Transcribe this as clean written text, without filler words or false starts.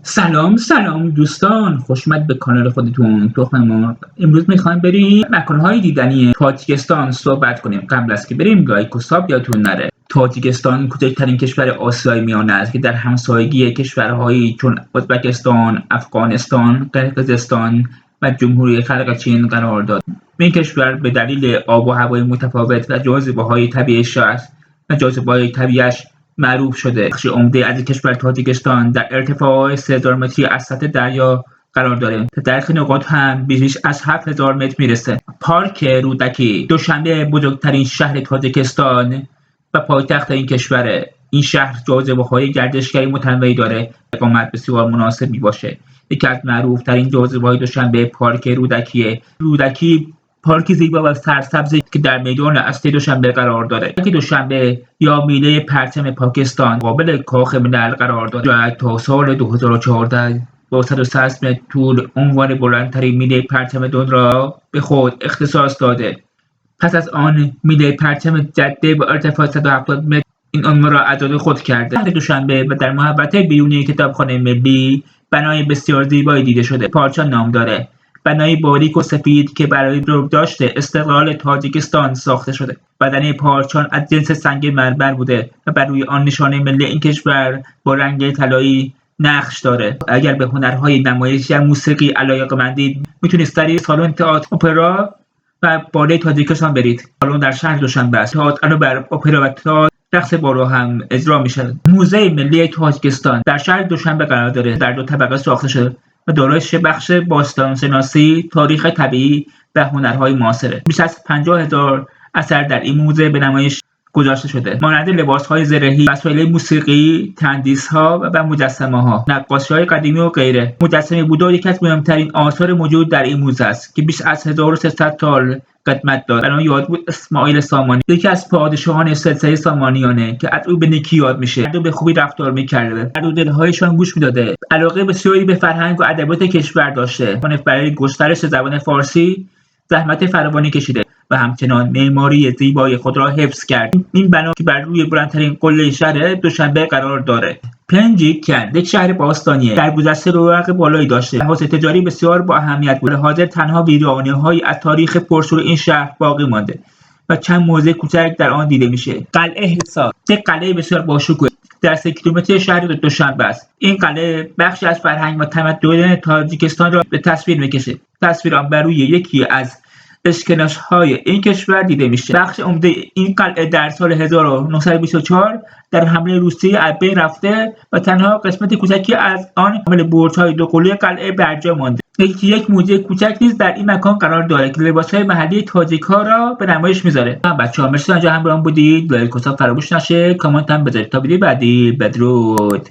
سلام دوستان، خوش اومد به کانال خودتون تخم مرغ. امروز میخوایم بریم مکانهای دیدنی تاجیکستان صحبت کنیم. قبل از که بریم لایک و ساب یادتون نره. تاجیکستان کوچکترین کشور آسیای میانه است که در همسایگی کشورهایی چون ازبکستان، افغانستان، قرقیزستان و جمهوری خلق چین قرار دارد. این کشور به دلیل آب و هوای متفاوت و جاذبه‌های طبیعیش معروف شده. بخش عمده از کشور تاجیکستان در ارتفاع 3000 متری از سطح دریا قرار داره که در خیلی نقاط هم بیش از 7000 متر میرسه. پارک رودکی دوشنبه بزرگترین شهر تاجیکستان و پایتخت این کشوره. این شهر جاذبه‌های گردشگری متنوعی داره، اقامت بسیار مناسبی باشه. یکی از معروف‌ترین جاذبه‌های دوشنبه پارک رودکیه. رودکی پارک زیبا و سرسبزی که در میدان اصلی دوشنبه قرار داره. پارک دوشنبه یا میله پرچم پاکستان قابل کاخ ملل قرار داره. تا سال 2014 با 160 متر طول عنوان بلندترین میله پرچم دنیا را به خود اختصاص داده. پس از آن میله پرچم جده با ارتفاع 170 متر این عنوان را از خود کرده. پارک دوشنبه و در محوطه بیرونی کتابخانه ملی بنای بسیار زیبایی دیده شده. پارچان نام داره، بنای باریک و سفید که برای بزرگداشت استقلال تاجیکستان ساخته شده. بدنه پارچان از جنس سنگ مرمر بوده و بر روی آن نشانه ملی این کشور با رنگ طلایی نقش داره. اگر به هنرهای نمایشی یا موسیقی علاقه‌مندید میتونید در سالن تئاتر اپرا و بالای تاجیکستان برید. سالن در شهر دوشنبه است. تئاتر بر اپرا و تئاتر رقص بارو هم اجرا میشه. موزه ملی تاجیکستان در شهر دوشنبه قرار داره. در 2 طبقه ساخته شده و دارای بخش باستانشناسی، تاریخ طبیعی و هنرهای معاصره. بیش از 50,000 اثر در این موزه به نمایش گذاشته شده، مانند لباس‌های زرهی، وسایل موسیقی، تندیس‌ها و مجسمه‌ها، نقاشی‌های قدیمی و غیره. مجسمه بودا یکی از مهمترین آثار موجود در این موزه است که بیش از 1300 سال قدمت دارد. برای یاد بود اسماعیل سامانی یکی از پادشاهان سلسله سامانیانه که از او به نیکی یاد میشه. او به خوبی رفتار می‌کرده، در دل‌هایشان گوش می‌داده. علاقه بسیاری به فرهنگ و ادبیات کشور داشته. برای گسترش زبان فارسی زحمت فراوانی کشیده و همچنان معماری زیبای خود را حفظ کرد. این بنا که بر روی بلندترین قله شهر دوشنبه قرار داره. پنجیکن یک شهر باستانیه. در گذشته رونق بالایی داشته. حوزه تجاری بسیار با اهمیت بود. حاضر تنها ویرانه‌هایی از تاریخ پرشور این شهر باقی مانده و چند موزه کوچک در آن دیده میشه. قلعه حصار یک قلعه بسیار باشکوه در 3 کیلومتر شهر دوشنبه است. این قلعه بخشی از فرهنگ و تمدن تاجیکستان را به تصویر میکشه. تصویر آن بر روی یکی از اسکناس‌های این کشور دیده میشه. بخش عمده این قلعه در سال 1924 در حمله روسیه از بین رفته و تنها قسمت کوچکی از آن حامل برج‌های 2 قلوی قلعه برجا مانده. یک موزه کوچک نیز در این مکان قرار داره که لباس‌های محلی تاجیک‌ها را به نمایش میذاره. بچه‌ها مرسی تا اینجا همراهمون بودید. لایک و ساب فراموش نشه. کامنت هم بذارید. تا ویدیو بعدی بدرود.